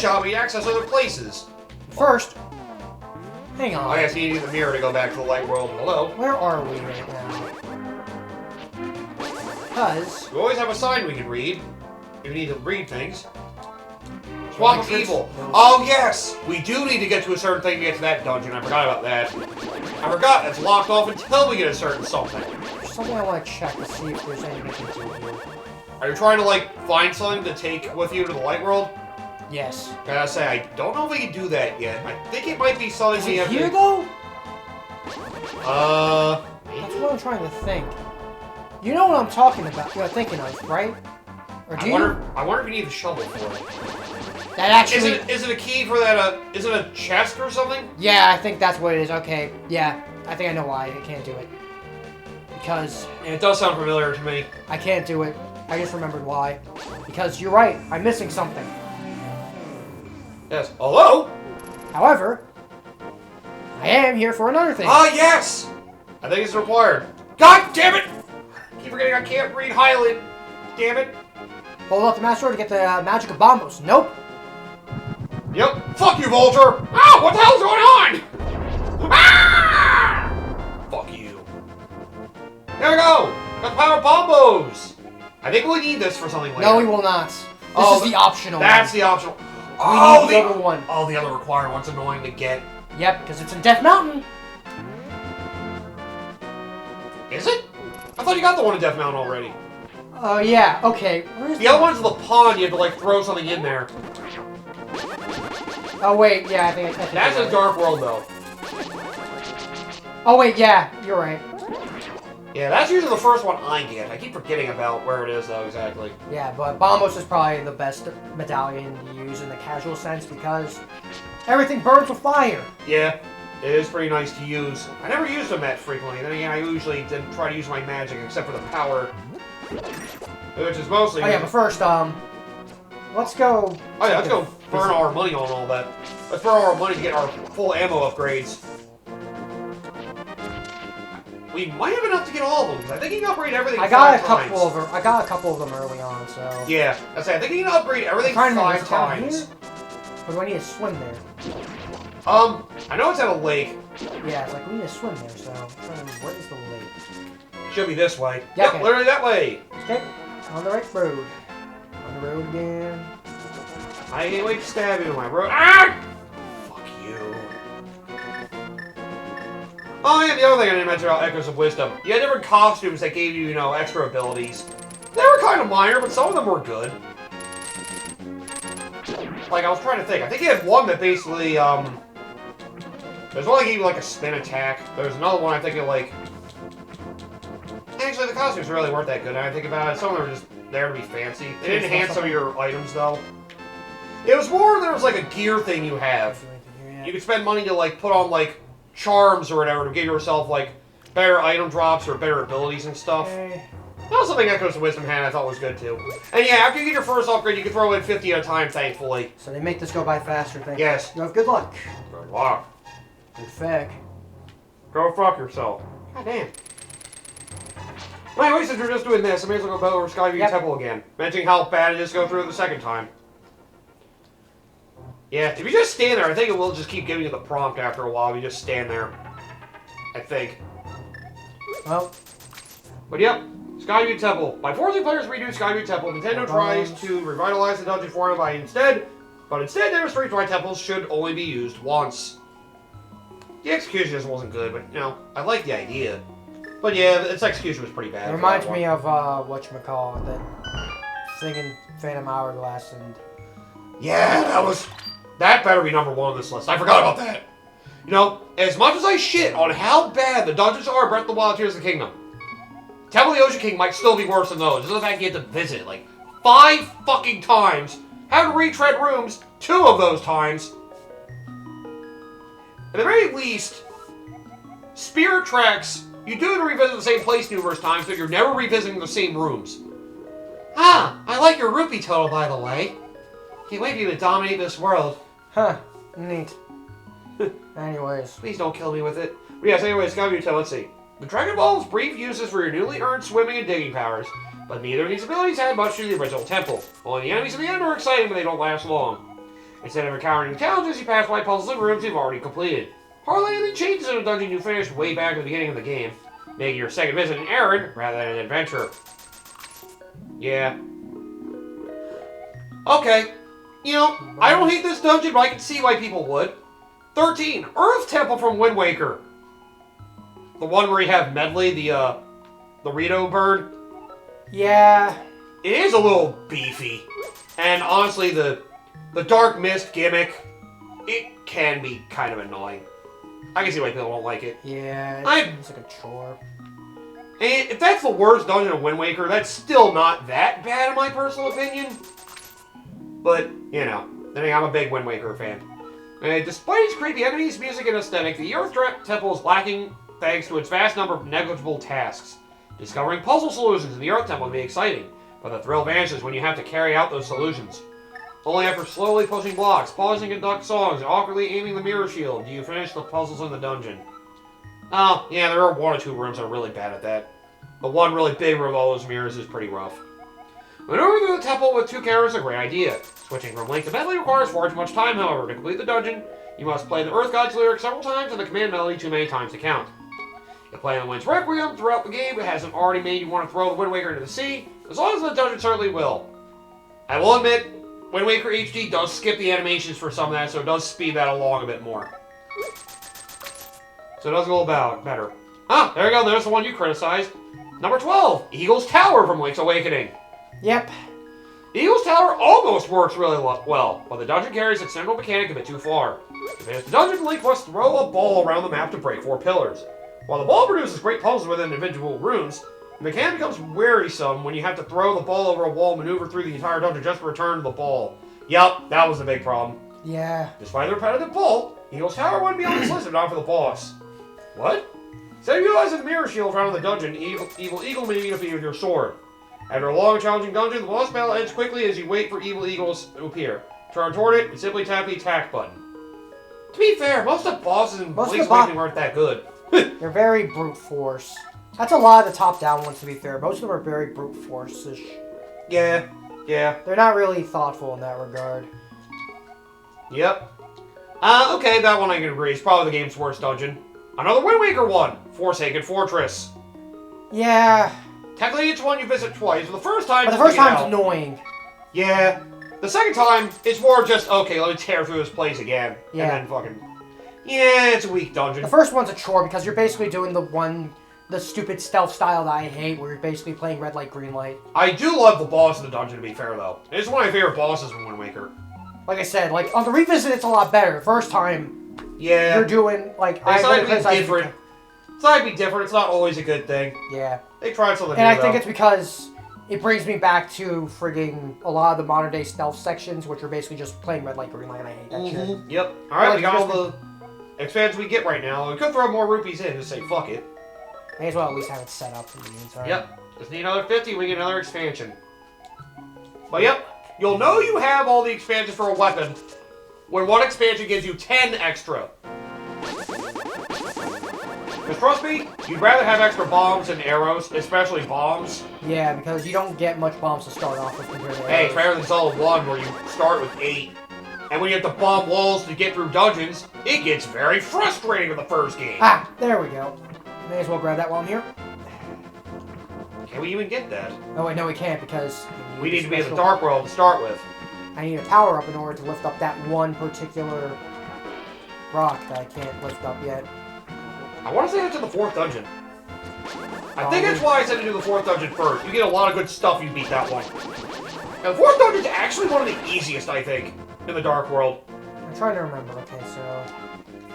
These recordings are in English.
shop, we can access other places. First, hang on. I guess you need the mirror to go back to the light world. Hello. Where are we right now? Because We always have a sign we can read. If we need to read things. Swamp of Evil. Oh, yes! We do need to get to a certain thing to get to that dungeon. I forgot about that. I forgot. It's locked off until we get a certain something. There's something I want to check to see if there's anything we can do here. Are you trying to, like, find something to take with you to the light world? Yes. Gotta say, I don't know if we can do that yet. I think it might be something Is we it have here, to... though? Maybe? That's what I'm trying to think. You know what I'm talking about, you're thinking of, right? Or do I wonder if you need a shovel for it. That actually... Is it a key for that, is it a chest or something? Yeah, I think that's what it is. Okay, yeah. I think I know why I can't do it. Because... It does sound familiar to me. I can't do it. I just remembered why. Because you're right, I'm missing something. Yes. Hello? However, I am here for another thing. Ah, yes! I think it's required. God damn it! Keep forgetting I can't read Highland. Damn it. Hold up the Master Sword to get the magic of bombos. Nope. Yep. Fuck you, Vulture! Ah! What the hell's going on? Ah! Fuck you. There we go! Got the power of bombos! I think we'll need this for something later. No, we will not. This is the optional That's one. the optional. We need the other one. Oh, the other required one's annoying to get. Yep, because it's in Death Mountain. Is it? I thought you got the one in Death Mountain already. Oh, yeah. Okay. Where's The other one's the pond. You have to, like, throw something in there. Oh, wait. Yeah, I think That's a dark world, though. Oh, wait. Yeah, you're right. Yeah, that's usually the first one I get. I keep forgetting about where it is, though, exactly. Yeah, but Bombos is probably the best medallion to use in the casual sense because everything burns with fire. Yeah, it is pretty nice to use. I never use them that frequently. Then again, I usually didn't try to use my magic except for the power. Which is mostly... Oh, yeah, but first, let's go... Oh, yeah, let's go burn our money on all that. Let's burn our money to get our full ammo upgrades. We might have enough to get all of them, because I think you can upgrade everything I got a 5 couple times. of them. I got a couple of them early on, so... Yeah, I think you can upgrade everything I'm trying to 5 think, is it down times. here? Or do I need to swim there? I know it's at a lake. Yeah, it's like we need to swim there, so... I'm trying to remember, where is the lake? Should be this way. Yeah, Yep, okay. literally that way. Okay, on the right road. On the road again. I can't wait to stab you in my road. Ah! Fuck you. Oh, yeah, the other thing I didn't mention about Echoes of Wisdom. You had different costumes that gave you, extra abilities. They were kind of minor, but some of them were good. Like, I was trying to think. I think you had one that basically, there's one that gave you, like, a spin attack. There's another one I think it, like... Actually, the costumes really weren't that good, now I think about it. Some of them were just there to be fancy. They didn't enhance some of your items, though. It was more, there was, like, a gear thing you have. You could spend money to, like, put on, like, charms or whatever to give yourself, like, better item drops or better abilities and stuff. Okay. That was something Echoes of Wisdom had I thought was good, too. And yeah, after you get your first upgrade, you can throw in 50 at a time, thankfully. So they make this go by faster, thank you. Yes. You have good luck. Good luck. Good feck. Go fuck yourself. God damn. Well, anyway, since we're just doing this, I may as well go over Skyview Temple again. Mentioning how bad it is to go through it the second time. Yeah, if you just stand there, I think it will just keep giving you the prompt after a while if you just stand there. I think. Well. But yep, Skyview Temple. By forcing players to redo Skyview Temple, Nintendo tries to revitalize the dungeon formula by instead demonstrates why temples should only be used once. The execution just wasn't good, but, I like the idea. But yeah, its execution was pretty bad. It reminds me of, whatchamacallit, that thing in Phantom Hourglass and... Yeah, that better be number 1 on this list. I forgot about that. As much as I shit on how bad the dungeons are in Breath of the Wild Tears of the Kingdom, Temple of the Ocean King might still be worse than those. Just the fact you have to visit it, like, 5 fucking times, have to retread rooms 2 of those times. At the very least, Spirit Tracks, you do revisit the same place numerous times, but you're never revisiting the same rooms. Ah, I like your rupee total, by the way. Can't wait for you to dominate this world. Huh, neat. Anyways. Please don't kill me with it. But yes, anyways, Skyview Temple, let's see. The Dragon Ball is brief uses for your newly earned swimming and digging powers, but neither of these abilities add much to the original temple. Only the enemies at the end are exciting, but they don't last long. Instead of encountering new challenges, you pass by puzzles and rooms you've already completed. Hardly anything changes in a dungeon you finished way back at the beginning of the game, making your second visit an errand rather than an adventure. Yeah. Okay. You know, I don't hate this dungeon, but I can see why people would. 13. Earth Temple from Wind Waker. The one where you have Medley, the Rito bird. Yeah. It is a little beefy. And honestly, the Dark Mist gimmick, it can be kind of annoying. I can see why people don't like it. Yeah, it's like a chore. And if that's the worst dungeon of Wind Waker, that's still not that bad in my personal opinion. But, you know, I mean, I'm a big Wind Waker fan. And despite its creepy enemies, music, and aesthetic, the Earth Temple is lacking thanks to its vast number of negligible tasks. Discovering puzzle solutions in the Earth Temple can be exciting, but the thrill vanishes when you have to carry out those solutions. Only after slowly pushing blocks, pausing to conduct songs, and awkwardly aiming the mirror shield do you finish the puzzles in the dungeon. Oh, yeah, there are one or two rooms that are really bad at that. The one really big room with all those mirrors is pretty rough. Maneuvering through the temple with two cameras is a great idea. Switching from Link to Medley requires far too much time, however. To complete the dungeon, you must play the Earth God's lyrics several times and the command melody too many times to count. If playing the Wind's Requiem throughout the game, it hasn't already made you want to throw the Wind Waker into the sea, as long as the dungeon certainly will. I will admit, Wind Waker HD does skip the animations for some of that, so it does speed that along a bit more. So it does go about better. Ah, there you go, there's the one you criticized. Number 12, Eagle's Tower from Link's Awakening. Yep. Eagle's Tower almost works really well, but the dungeon carries its central mechanic a bit too far. To finish the dungeon, Link must throw a ball around the map to break 4 pillars. While the ball produces great puzzles within individual rooms, the mechanic becomes wearisome when you have to throw the ball over a wall and maneuver through the entire dungeon just to return the ball. Yup, that was the big problem. Yeah. Despite the repetitive pull, Eagle's Tower wouldn't be on this list if not for the boss. What? Instead of utilizing the mirror shield around the dungeon, Evil Eagle may defeat with your sword. After a long, challenging dungeon, the boss battle ends quickly as you wait for Evil Eagles to appear. Turn toward it and simply tap the attack button. To be fair, most of the bosses in Link's Awakening aren't that good. They're very brute force. That's a lot of the top-down ones, to be fair. Most of them are very brute force-ish. Yeah. They're not really thoughtful in that regard. Yep. Okay, that one I can agree. It's probably the game's worst dungeon. Another Wind Waker one, Forsaken Fortress. Yeah. Technically, it's one you visit twice. The first time, but the first time's annoying. Yeah. The second time, it's more just, okay, let me tear through this place again. Yeah. And then fucking... Yeah, it's a weak dungeon. The first one's a chore because you're basically doing the stupid stealth style that I hate, where you're basically playing red light, green light. I do love the boss in the dungeon, to be fair, though. It's one of my favorite bosses from Wind Waker. Like I said, like, on the revisit, it's a lot better. The first time, yeah, you're doing, like... It's not to be different. It's not to be different. It's not always a good thing. Yeah. They tried something new, and I think it's because it brings me back to frigging a lot of the modern day stealth sections, which are basically just playing red light, green light, and I hate that shit. Yep. Alright, we got all the expansions we get right now. We could throw more rupees in and just say, fuck it. May as well at least have it set up in the meantime. Yep. Just need another 50, we get another expansion. But yep, you'll know you have all the expansions for a weapon when one expansion gives you 10 extra. Because trust me, you'd rather have extra bombs and arrows, especially bombs. Yeah, because you don't get much bombs to start off with compared to arrows. Hey, it's better than Zelda 1 where you start with 8. And when you have to bomb walls to get through dungeons, it gets very frustrating in the first game. Ah, there we go. May as well grab that while I'm here. Can we even get that? Oh wait, no we can't because... We need to be in the Dark World to start with. I need a power up in order to lift up that one particular rock that I can't lift up yet. I want to say that's in the 4th dungeon. I think that's why I said to do the 4th dungeon first. You get a lot of good stuff if you beat that one. And the 4th dungeon's actually one of the easiest, I think, in the Dark World. I'm trying to remember. Okay, so...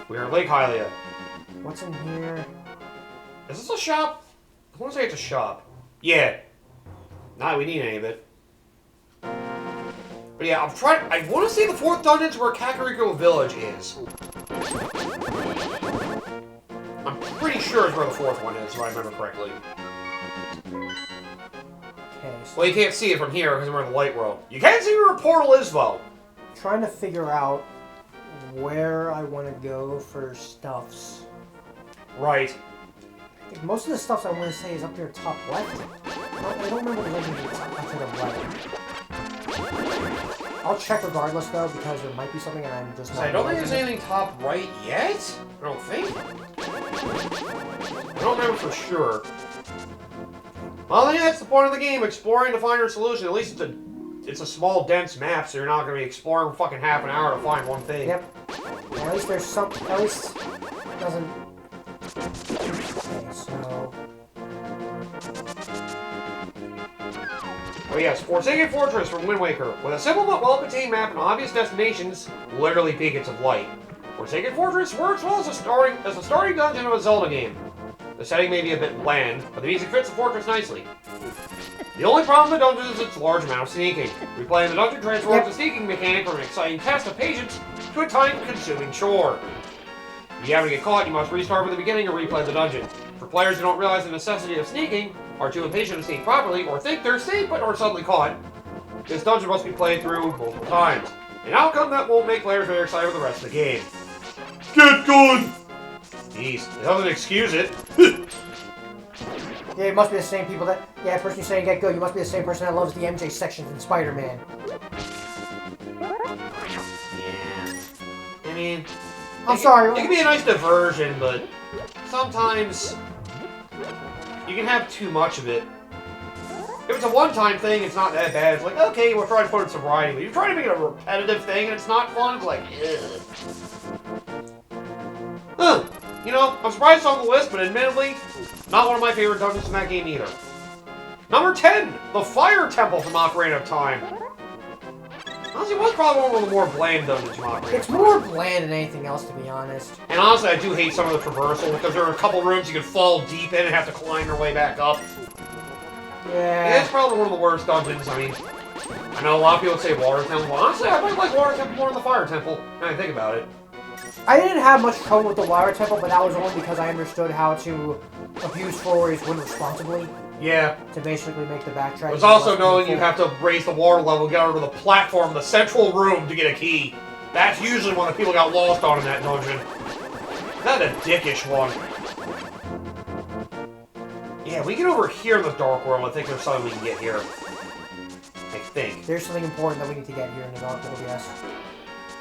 We're in Lake Hylia. What's in here? Is this a shop? I want to say it's a shop. Yeah. Nah, we need any of it. But yeah, I want to say the 4th dungeon's where Kakariko Village is. I'm pretty sure it's where the 4th one is, if I remember correctly. Okay, so well, you can't see it from here because we're in the light world. You can see where a portal is, though. I'm trying to figure out where I want to go for stuffs. Right. I think most of the stuffs I want to say is up there top left. I don't remember the legend up to the right. I'll check regardless though, because there might be something and I'm just not. I don't think there's anything top right yet. I don't think. I don't remember for sure. Well, I think that's the point of the game, exploring to find your solution. At least it's a small, dense map, so you're not going to be exploring for fucking half an hour to find one thing. Yep. At least there's some. At least it doesn't. Okay, so. Oh yes, Forsaken Fortress from Wind Waker. With a simple but well-contained map and obvious destinations, literally beacons of light. Forsaken Fortress works well as a starting dungeon of a Zelda game. The setting may be a bit bland, but the music fits the fortress nicely. The only problem with the dungeon is its large amount of sneaking. Replaying the dungeon transforms the sneaking mechanic from an exciting test of patience to a time-consuming chore. If you happen to get caught, you must restart from the beginning and replay the dungeon. For players who don't realize the necessity of sneaking, are too impatient to sneak properly, or think they're safe but are suddenly caught, this dungeon must be played through multiple times. An outcome that won't make players very excited for the rest of the game. Get good! Jeez, it doesn't excuse it. Yeah, it must be the same people that. Yeah, person you're saying get good. You must be the same person that loves the MJ sections in Spider-Man. Yeah. I mean, I'm sorry. It can be a nice diversion, but sometimes you can have too much of it. If it's a one-time thing, it's not that bad. It's like, okay, we're trying to put in some variety, but you're trying to make it a repetitive thing, and it's not fun. It's like, ugh. Huh. You know, I'm surprised it's on the list, but admittedly, not one of my favorite dungeons in that game either. Number 10, the Fire Temple from Ocarina of Time. Honestly, it was probably one of the more bland dungeons from Ocarina of Time. It's more bland than anything else, to be honest. And honestly, I do hate some of the traversal, because there are a couple rooms you can fall deep in and have to climb your way back up. Yeah. It's probably one of the worst dungeons. I mean, I know a lot of people say Water Temple. Well, honestly, I might like Water Temple more than the Fire Temple, now I think about it. I didn't have much trouble with the Water Temple, but that was only because I understood how to abuse floors when responsibly. Yeah. To basically make the backtrack. There's also knowing you have to raise the water level, get over the platform, the central room to get a key. That's usually when the people got lost on in that dungeon. Not a dickish one. Yeah, we get over here in the Dark World. I think there's something we can get here. I think. There's something important that we need to get here in the Dark World, yes.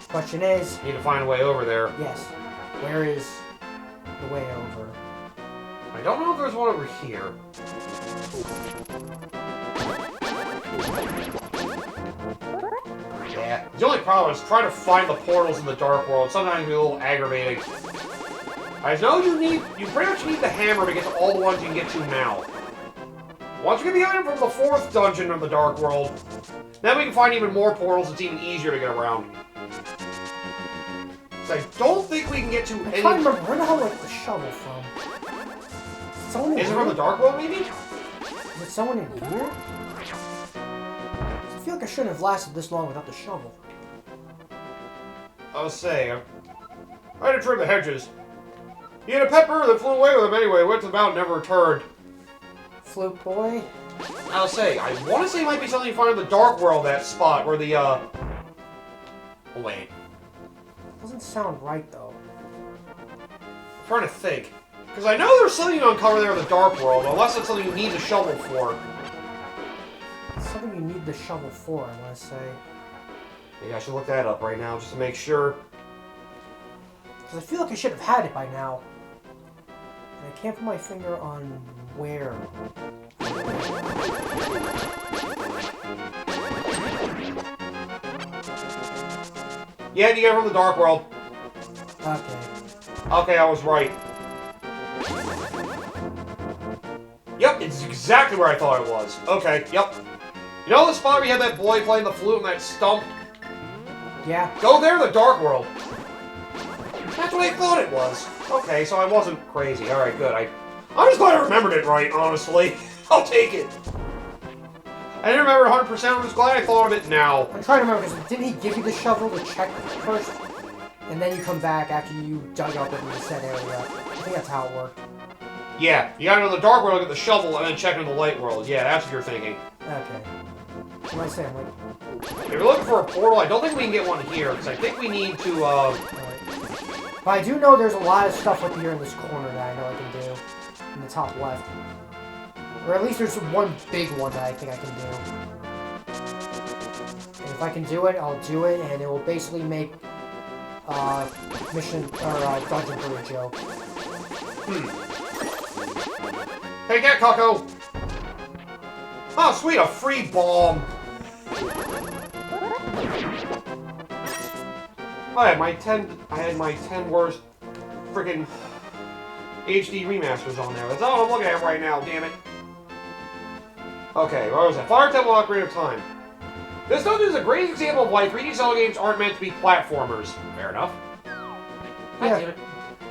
Question is... Need to find a way over there. Yes. Where is the way over? I don't know if there's one over here. Yeah. The only problem is trying to find the portals in the Dark World. Sometimes it can be a little aggravating. I know you pretty much need the hammer to get to all the ones you can get to now. Once you get the item from the 4th dungeon of the Dark World, then we can find even more portals. It's even easier to get around. So I don't think we can get to any... I'm trying to remember, where the hell was the shovel from? Is it from the Dark World, maybe? Is it someone in here? I feel like I shouldn't have lasted this long without the shovel. I was saying, I had to trim the hedges. He had a pet bird that flew away with him anyway, went to the mountain, never returned. Flute boy? I'll say, I want to say it might be something you find in the Dark World, that spot where the, Oh, wait. Doesn't sound right, though. I'm trying to think. Because I know there's something you uncover there in the Dark World, unless it's something you need the shovel for. It's something you need the shovel for, I want to say. Maybe I should look that up right now, just to make sure. Because I feel like I should have had it by now. And I can't put my finger on where. Yeah, you get it from the Dark World. Okay. Okay, I was right. Yep, it's exactly where I thought it was. Okay, yep. You know the spot where you had that boy playing the flute on that stump? Yeah. Go there in the Dark World. That's what I thought it was. Okay, so I wasn't crazy. Alright, good. I'm just glad I remembered it right, honestly. I'll take it. I didn't remember 100%. I'm just glad I thought of it now. I'm trying to remember, because didn't he give you the shovel to check first? And then you come back after you dug up in the set area. I think that's how it worked. Yeah, you gotta go to the Dark World, get the shovel, and then check in the Light World. Yeah, that's what you're thinking. Okay. What am I saying? Like... If you're looking for a portal, I don't think we can get one here, because I think we need to, Right. But I do know there's a lot of stuff up here in this corner that I know I can do. In the top left. Or at least there's one big one that I think I can do. And if If I can do it, I'll do it, and it will basically make mission or dungeon for a joke. Hey, get Coco! Oh, sweet, a free bomb. I had my 10 worst freaking HD remasters on there. That's all I'm looking at right now, damn it. Okay, what was that? Fire Temple Ocarina of Time. This dungeon is a great example of why 3D Zelda games aren't meant to be platformers. Fair enough. Yeah.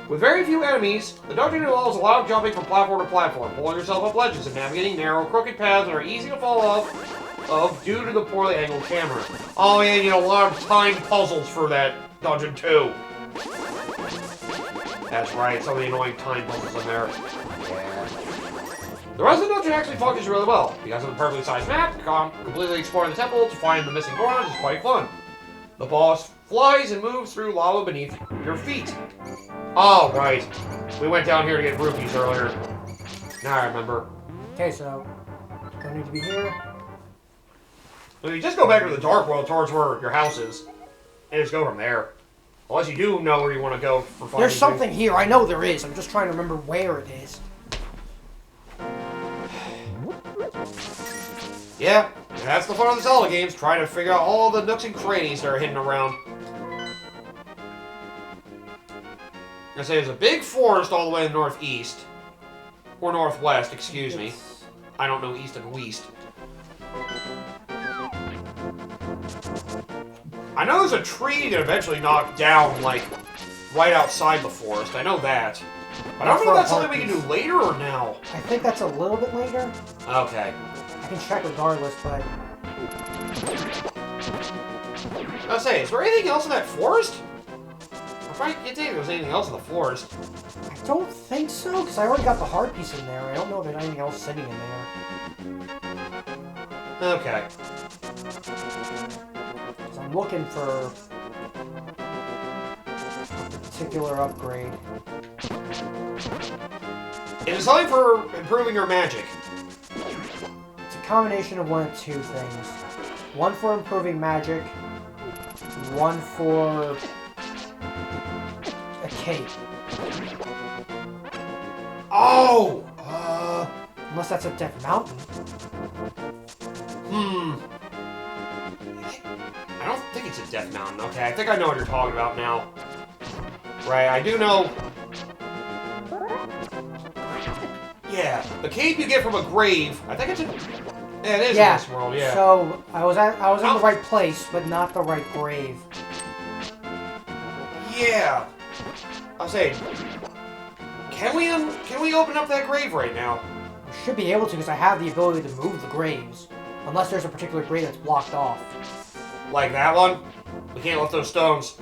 With very few enemies, the dungeon involves a lot of jumping from platform to platform, pulling yourself up ledges and navigating narrow, crooked paths that are easy to fall off of due to the poorly angled camera. Oh yeah, you know, a lot of timed puzzles for that dungeon too. That's right, some of the annoying time puzzles in there. Yeah. The rest of the dungeon actually functions really well. Because of the perfectly sized map, completely exploring the temple to find the missing Gorons is quite fun. The boss flies and moves through lava beneath your feet. Oh, right. We went down here to get rupees earlier. Now I remember. Okay, so I need to be here. So you just go back to the Dark World towards where your house is, and just go from there. Unless you do know where you want to go for finding There's something here. I know there is. I'm just trying to remember where it is. Yeah, that's the fun of the Zelda games, trying to figure out all the nooks and crannies that are hidden around. I say there's a big forest all the way in the northeast. Or northwest, excuse me. I don't know east and west. I know there's a tree that eventually knocked down, like, right outside the forest. I know that. But I don't know if that's something we can do later or now. I think that's a little bit later. Okay. I can check regardless, but... I was saying, is there anything else in that forest? I can't think if there's anything else in the forest. I don't think so, because I already got the heart piece in there. I don't know if there's anything else sitting in there. Okay. So I'm looking for a particular upgrade. It is something for improving your magic. It's a combination of one of two things. One for improving magic, one for a cape. Oh! Unless that's a Death Mountain. I don't think it's a Death Mountain. Okay, I think I know what you're talking about now. Right, I do know... Yeah, the cape you get from a grave. I think it's a... Yeah, it is in this world, yeah. So, I was in the right place, but not the right grave. Yeah. I was saying... Can we open up that grave right now? I should be able to, because I have the ability to move the graves. Unless there's a particular grave that's blocked off. Like that one? We can't lift those stones.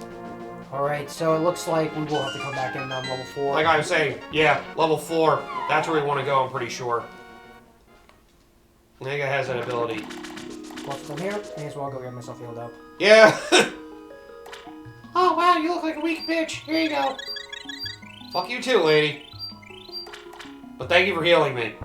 Alright, so it looks like we will have to come back in on level 4. Like I was saying, yeah, level 4. That's where we want to go, I'm pretty sure. Nega has that ability. Well, from here, may as well go get myself healed up. Yeah! Oh, wow, you look like a weak bitch. Here you go. Fuck you too, lady. But thank you for healing me.